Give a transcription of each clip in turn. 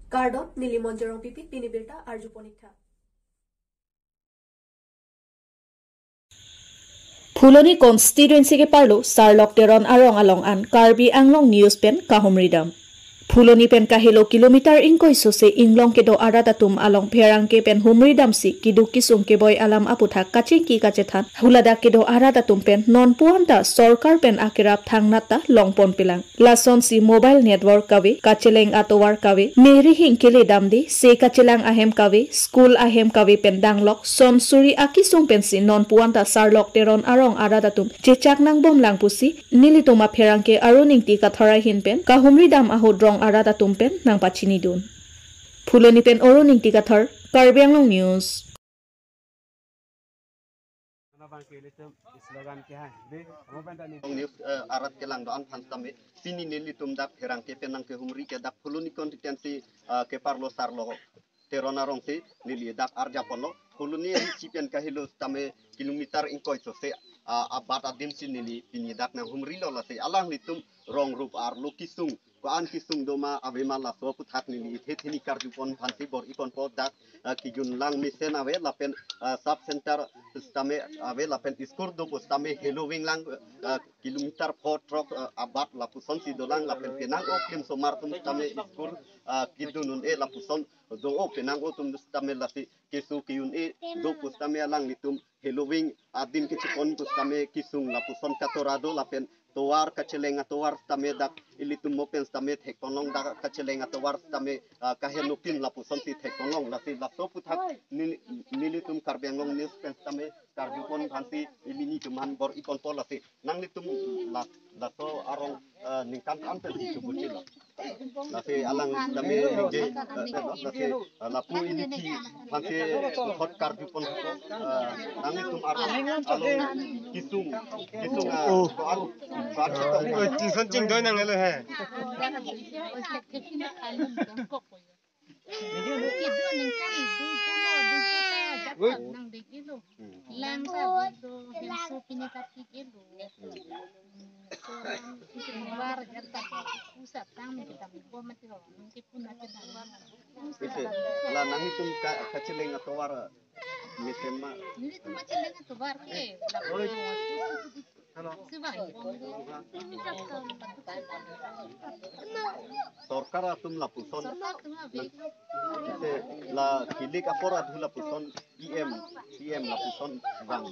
Kardop Nilimonjerong Pipit Pinibirta Arjuponikta. Phuloni constituency ke parlo Sarlok Teron Arong Along an Karbi Anglong news pen kahumridam. Phuloni pen kahilo kilometer ingkoi sose inglong ke do aratatum along pherang ke pen humridam si kidu kisung ke boy alam aputhak kaching ki kachethan hulada ke do aratatum pen non puanta sarkar pen akirap thangnata longpon pilang lason si mobile network kawe kacheleng atowar kawe meri hingkele damdi se kachelang ahem kawe school ahem kawe pen danglok sonsuri akisung pen si non puanta Sarlok Teron Arong aratatum chechak nang bom lang pusi nilitoma pherang ke aruning ti kathara hin pen kahumridam ahodrong arata tumpen nang pachini dun. Phuloni pen oroning tikathar Karbi Anglong news. Arat kelang doan pansame sini nili tumdak herang ke penang ke humri ke dak Phuloni konstituensi ke parlo Sarlok Teron Arong si nili dak arja pono Phuloni recipian kahilo tame kilometer ingkoi so se abat adim sinili pini dak nang humri lo la se alang litum rong rup ar lokisung Kuan kisung doma avema la so puthak ni thethini karjupon phansi bor ikon po dak kijun lang misen ave lapen sub center stame ave lapen skor do postame helowing lang kilometer 4 trok abat la puson si dolang lapen penang o kim somar tum stame skor kidunun e la puson do o penang o tum stame la si kesu kiun e do postame lang litum helowing adim kichikon postame kisung la puson katorado lapen towar kacelenga towar stame dak ilitum mopen stame thekonong dak kacelenga towar stame kahenupin la puson ti thekonong la si la so puthak nilitum Karbi Anglong news pen stame karjupon phansi ilini tuman bor ikon pol la si nang litum la so arong ningkan kan pen si bucil la si alang stame je la si la pu iliki phansi hot karjupon nang litum arong kisung son ching đôi năngเลยฮะlah nang itu kecileng atau war misema itu kecileng atau war ke Sorkar atum la puson la kilik apor adu la puson IM la puson bang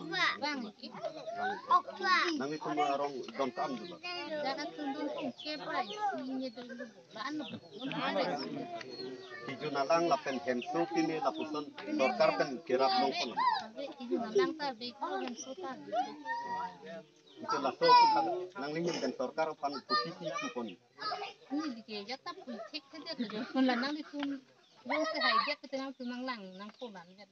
nang itu marong don kam dulu jangan tundun ke price ini dulu ban Kijunalang la pen hemsu kini la puson sorkar pen kirap nong kolam kijunalang ta beko hemsu ta itu lah so nang lingin dan sorkar pan posisi kupon ini dike jata politik dia kerja lah nang itu yang sehai dia ketenang tunang lang nang polan dia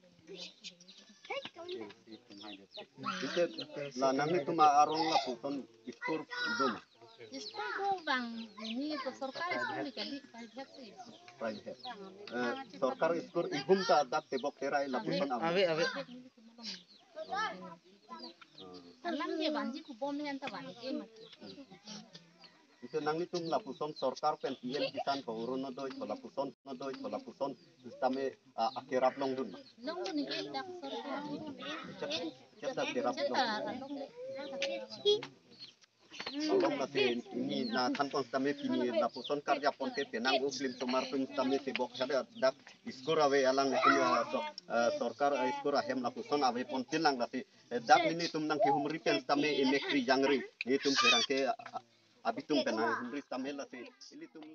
itu lah nang itu ma arong la puson iskur dum iskur bang ini to sorkar iskur dikali private sih private sorkar iskur ihum ta dak tebok terai la puson ave alam je banji ku bom ni anta banji mati itu nang itu la puson sorkar pen pien kisan paurono doi thola puson sistame akirap long dun ni ke dak sorkar cep akirap long Along natin ini na tanpon stame pini la puson karja ponte penang uklim tomar tum stame tebok sada dak skor ave alang itu sorkar skor ahem la puson ave pontin lang lati dak ini tum nang ki humri pen stame emekri jangri ni tum serangke abitum penang humri stame lati ili tum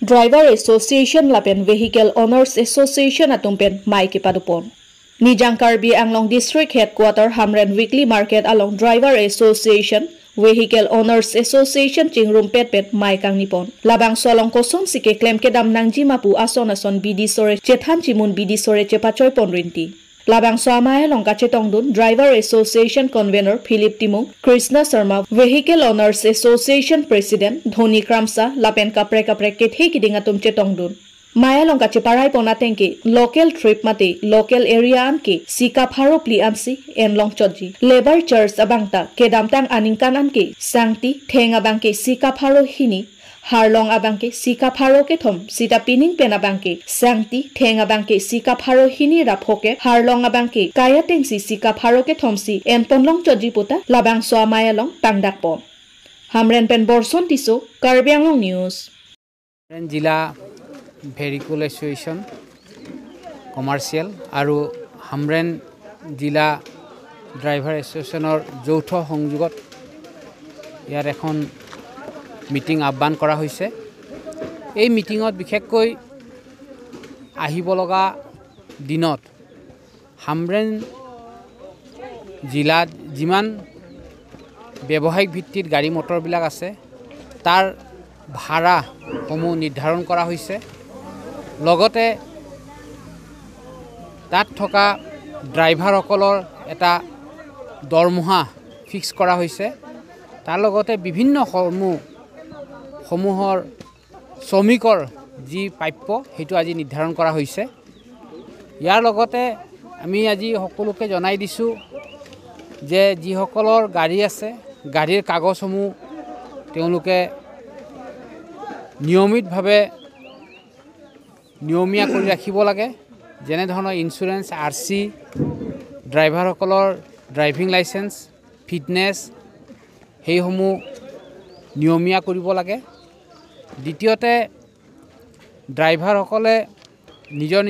Driver Association lapen Vehicle Owners Association atumpen mai ke padupon Nijang Karbi Anglong District Headquarter Hamren Weekly Market along Driver Association Vehicle Owners Association Chingrum pet mai kang nipon labang solong koson sike claim ke dam nangji mapu ason BD sore chethan chimun BD sore chepachoy ponrinti labang swamay longka chetong dun Driver Association Convener Philip Timung Krishna Sharma Vehicle Owners Association President Dhoni Kramsa lapen kapre ke the kidingatum chetong dun Maya longka ceparai pona tengke local trip mate local area anke sika pharo pli ansi en long chodji labor church abangta kedamtang aningkan anke sangti thenga bangke sika pharo hini Harlong abangke sika pharo ke thom sita pining pen abangke sangti theng abangke sika pharo hini raphoke Harlong abangke kaya tengsi sika pharo ke thomsi enponlong chojipota labang soamayalong tangdak pon Hamren pen borson tiso Karbi Anglong News Jila Vehicle Association Commercial আৰু Hamren Jila Driver Associationৰ যৌথ সংযোগত ইয়াৰ এখন meeting আহ্বান কৰা হৈছে এই মিটিঙত বিশেষকৈ আহিব লগা দিনত হামৰেন জিলাত যিমান ব্যৱসায়িক ভিত্তিত গাড়ী মটৰবিলাক আছে তাৰ ভাড়া সমূহ নিৰ্ধাৰণ কৰা হৈছে লগতে তাত থকা ড্ৰাইভাৰসকলৰ এটা দৰমহা ফিক্স কৰা হৈছে তাৰ লগতে বিভিন্ন সমূহৰ শ্ৰমিকৰ যি প্ৰাপ্য হেতু আজি নিৰ্ধাৰণ কৰা হৈছে ইয়াৰ লগতে আমি আজি সকলোকে জনাই দিছো যে যিসকলৰ গাড়ী আছে গাড়ীৰ কাগজসমূহ তেওঁলোকে নিয়মীয়া কৰি ৰাখিব লাগে যেনে ধৰণৰ ইন্সুৰেন্স আৰসি ড্ৰাইভাৰসকলৰ ড্ৰাইভিং লাইসেন্স ফিটনেস হেইসমূহ নিয়মীয়া কৰিব লাগে দ্বিতীয়তে ড্ৰাইভাৰসকলে নিজৰ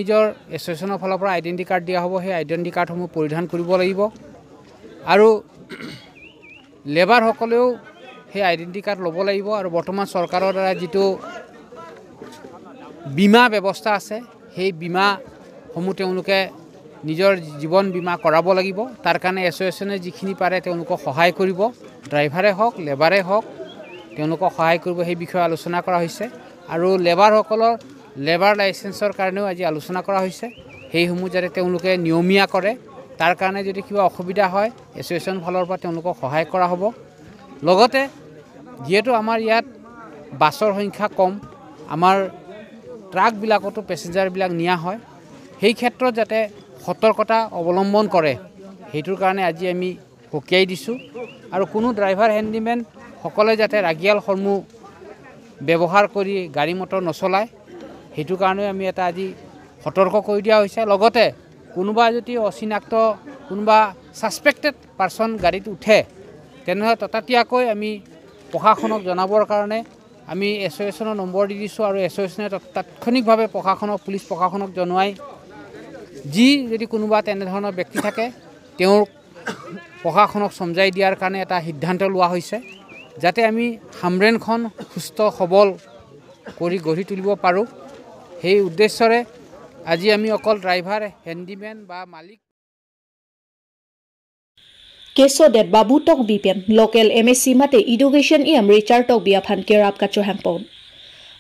এছ'চিয়েশ্যনৰ ফালৰ পৰা আইডেন্টি কাৰ্ড দিয়া হ'ব সেই আইডেন্টি কাৰ্ডসমূহ পৰিধান কৰিব লাগিব আৰু লেবাৰসকলেও সেই আইডেন্টি কাৰ্ড ল'ব লাগিব আৰু বৰ্তমান চৰকাৰৰ দ্বাৰা যিটো বীমা ব্যৱস্থা আছে সেই বীমাসমূহ তেওঁলোকে নিজৰ জীৱন বীমা কৰাব লাগিব তাৰ কাৰণে এছ'চিয়েশ্যনে যিখিনি পাৰে তেওঁলোকক সহায় কৰিব ড্ৰাইভাৰে হওক লেবাৰে হওক তেওঁলোকক সহায় কৰিব সেই বিষয়ে আলোচনা কৰা হৈছে আৰু লেবাৰসকলৰ লেবাৰ লাইসেন্সৰ কাৰণেও আজি আলোচনা কৰা হৈছে সেইসমূহ যাতে তেওঁলোকে নিয়মীয়া কৰে তাৰ কাৰণে যদি কিবা অসুবিধা হয় এছ'চিয়েশ্যন ফালৰ পৰা তেওঁলোকক সহায় কৰা হ'ব লগতে যেহেতু আমাৰ ইয়াত বাছৰ সংখ্যা কম আমাৰ ট্ৰাকবিলাকতো পেছেঞ্জাৰবিলাক নিয়া হয় সেই ক্ষেত্ৰত যাতে সতৰ্কতা অৱলম্বন কৰে হেতুৰ কাৰণে আজি আমি সকীয়াই দিছো আৰু কোনো ড্ৰাইভাৰ হেণ্ডিমেন সকলে যাতে ৰাগিয়ালসমূহ ব্যৱহাৰ কৰি গাড়ী মটৰ নচলায় হেতুৰ কাৰণে আমি এটা আজি সতৰ্ক কৰি দিয়া হৈছে লগতে কোনোবা যদি অচিনাক্ত কোনোবা সাসপেক্টেড পাৰসন গাড়ীত উঠে তেনেহলে ততাতিয়াকৈ আমি প্ৰশাসনক জনাবৰ কাৰণে আমি এছ'চিয়েশ্যনৰ নম্বৰ দি দিছো আৰু এছ'চিয়েশ্যনে তাৎক্ষণিকভাৱে প্ৰশাসনক পুলিচ প্ৰশাসনক জনাই যদি কোনোবা তেনে ধৰণৰ ব্যক্তি থাকে তেওঁৰ প্ৰশাসনক সমজাই দিয়াৰ কাৰণে এটা সিদ্ধান্ত লোৱা হৈছে যাতে আমি হামৰেনখন সুস্থ সবল কৰি গঢ়ি তুলিব পাৰো সেই উদ্দেশ্যৰে আজি আমি অকল ড্ৰাইভাৰ হেণ্ডিমেন বা মালিক Keso det babu tok bipen local MSC mate education iam Richard tok biaphan kerap kacho hampon.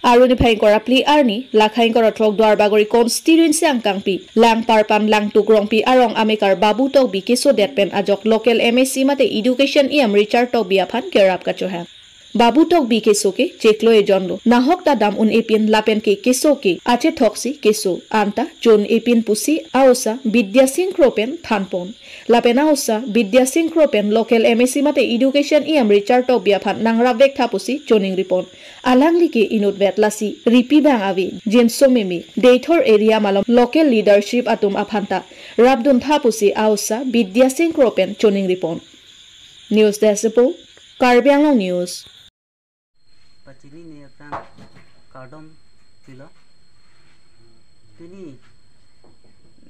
Aruni phain korapli arni lakhain korot lok dwar bagori constituency angkangpi lang parpan lang tukrongpi arong amikar babu tok bi keso det pen ajok local MSC mate education iam Richard tok biaphan kerap kacho ham. Babu tok bi keso ke cheklo e jonlo nahok ta dam un epin lapen ke keso ke ache thoksi keso anta jon epin pusi ausa Vidya Singh Kropen thanpon lapena ausa Vidya Singh Kropen local MSC mate education iam Richard tok biaphan nangra vek thapusi joning ripon alangli ke inut vetlasi ripi bang avi jenso memi deithor area malom local leadership atum aphanta rabdun thapusi ausa Vidya Singh Kropen joning ripon news desapo Karbi Anglong News Pacini ni akan kardom pila tini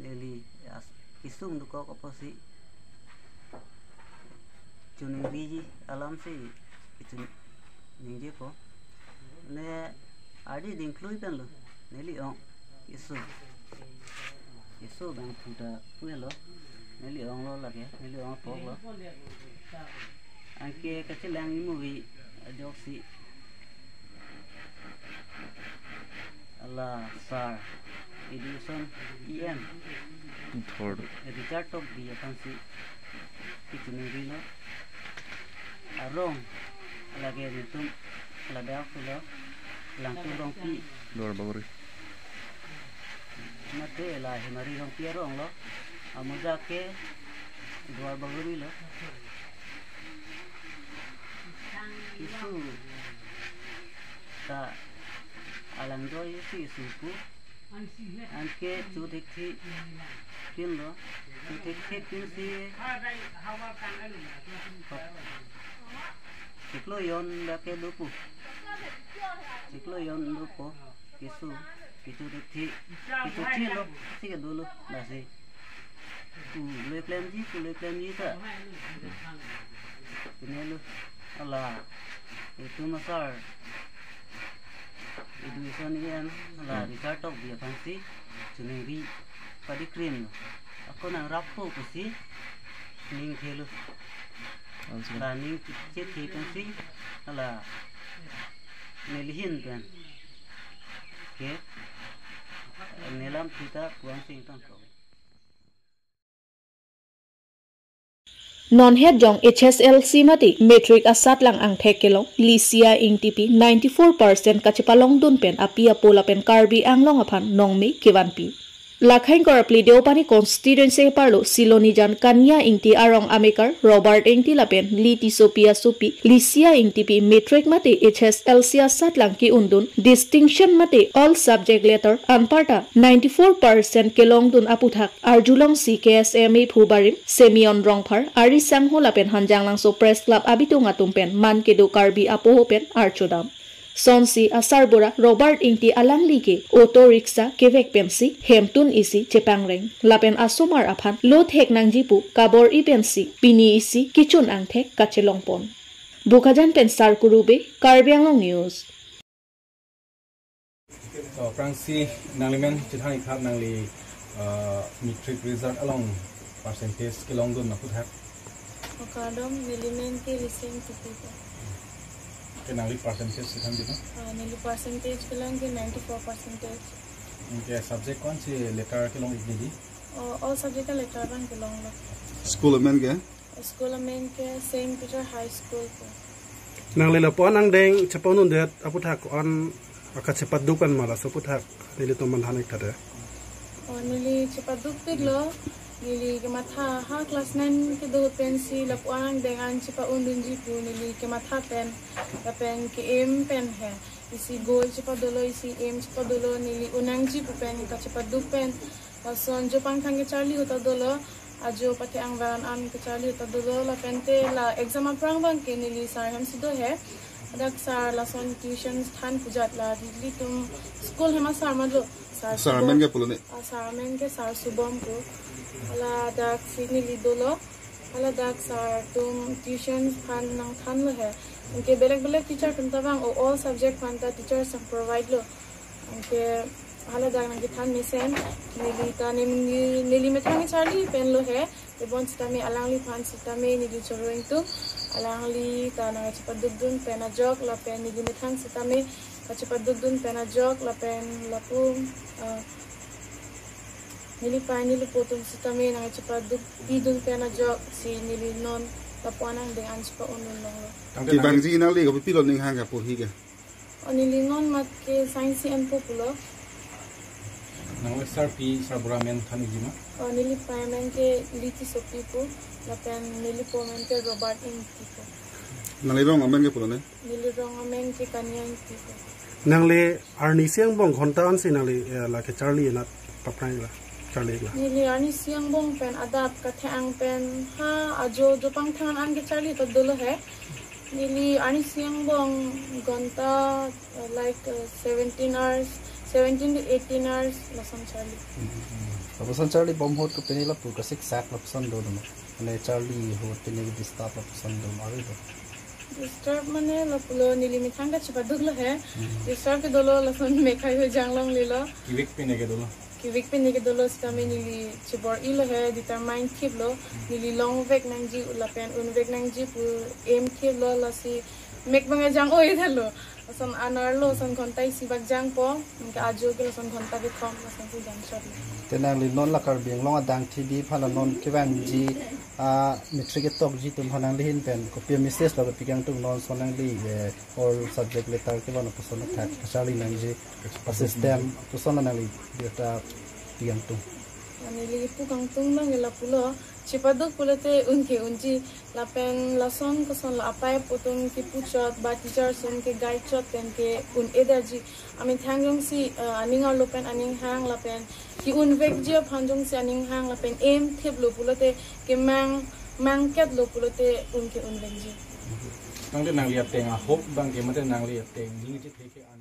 neli isung duka kapasi cuning biji alam si itu ninje ko ne adi include kan lo neli ong isu bang puta puelo neli ong lo lagi neli ong pok lo angke kecil yang ini movie adioksi Allah sar education EM third Richard tok di akan si itu nilo arong lagi itu lada pulo langtu rongpi luar bagori mate lah himari rongpi arong lo amuja ke luar bagori lo itu ta si suku anke chu dekhi pin lo chu dekhi pin si ciklo yon da ke lupu ciklo yon lupu kisu kisu dekhi kisu chi lo si ke dulu nasi le plan ji ta ini lo ala itu masar itu isonian ala dicatok dia fancy ceneri padi cream aku nang rapo kusi ning khelu ning chet fancy ala nelihin kan ke nelam kita puang sing tangko non het jong HSLC mati metric asat lang ang thekelo Lisia ing tipi 94% kachipalong dun pen apia pola pen Karbi Anglong aphan nongmi kiwanpi lakhain korapli deopani constituency parlo siloni jan kanya ingti arong amekar Robert ingti lapen liti sopia supi Lisia ingti pi metric mati HSLC asat lang ki undun distinction mati all subject letter anparta 94% kelong dun aputhak arjulong CKSMA phubarim semion rongphar ari sangho lapen hanjang lang so press club abitunga tumpen man kedu Karbi apoho pen archodam Sonsi Asarbura Robert ingti alangli ke auto rickshaw kevek pensi hemtun isi chepangreng lapen asumar aphan lot hek nangjipu kabor ipensi pini isi kichun angthek kachelongpon bukajan pensar kurube Karbi Anglong news Prangsi nanglimen chithani khap nangli metric result along percentage kelong dun naputhak Okadom nilimen ke listen to people kenali percentage sikham dito nili percentage kelang ke 94%. Ke subject kon si letter kelong igdi all subject ka letter bang kelong lo School men ke Saint Peter High School ko nang lila po nang deng chaponun det aputhak on akachepat dukan mala soputhak nili to manhanik thade nili chepat duk piglo nili ke matha ha class 9 ke do pensi lapuan dengan cepa undun jipu nili ke matha pen la pen ke em pen hai isi goal cepa dolo isi em cepa dolo nili unang jipu pen ka cepa du pen son jo pangthang ke charli hota dolo ajo pate ang varan an ke charli hota dolo la pente la exam aprang bang ke nili sar ham sido hai adak sar la son tuition than pujat la dili tum school hema sar madlo sar men ke sar subom ko ala dak signili dolo ala dak sar tum tuition fan nang than lo hai उनके बेलेग teacher तुम Tawang all subject Fanta teachers हम provide लो उनके हाला दाग नंगे थान में सेन नीली में थांगे चार्ली पेन लो है ते बोन सिता में अलांगली फान सिता में नीली चोरोइंग तो अलांगली ताना चपा दुगदुन पेना जॉक ला पेन नीली में थांग सिता में चपा दुगदुन पेना जॉक ला पेन लापू नीली पानी लो पोतुम सिता में नंगे चपा दुग पीदुन पेना जॉक सी नीली non tapuanang dengan cepat undun long. Di bangji nali ko pilon ning hang kapo higa. Oni lingon mat ke science and popular. Nang SRP Sarburamen thani jima. Oni li payment ke liti sopi po, lapen nili payment ke Robert Inti po. Nali rong amen ke pulone. Nili rong amen ke Kanya Inti po. nang le arni siang bong khontaan si nang le la ke Charlie na paprai la Charlie la nili arni siang bong pen adap ka thang pen ha ajo jo pang than an ke Charlie to dolo hai nili arni siang bong gonta like 17 hours 17 to 18 hours lesson Charlie Papasan Charlie bom hot ko pinila pu ka 6 sak lapsan do no ane Charlie hot pinili disturb lapsan do mari do disturb mane lapulo nili mithanga chipa duglo hai disturb ke dolo lason mekhai ho janglong lilo kivik pine ke dolo stame nili chibor ilo hai determine kiblo nili long vek nangji ulapen un vek nangji pu aim kiblo lasi mek banga jang oi thalo son anarlo son kontai sibak jang po ka ajo ke son konta ke kom son ku jang shot tenang li non la Karbi Anglong adang td phala non kewan ji metric tok ji tum hanang lihin pen copy message la pigang tum non sonang li all subject letter ke lon ko son thak chali nang ji system to son nang li data pigang tum ani li pu kang tum bang la pulo Cipaduk pulate unke unji lapen lason koson la apai potong ki puchot ba teacher sun ke guide chot pen ke un ederji amin thangjong si aning ar lopen aning hang lapen ki un vekji phanjong si aning hang lapen em thep lo pulate ke mang ket lo pulate unke un vekji nang de nang liap teng a hop bang ke mate nang liap teng ni ji theke an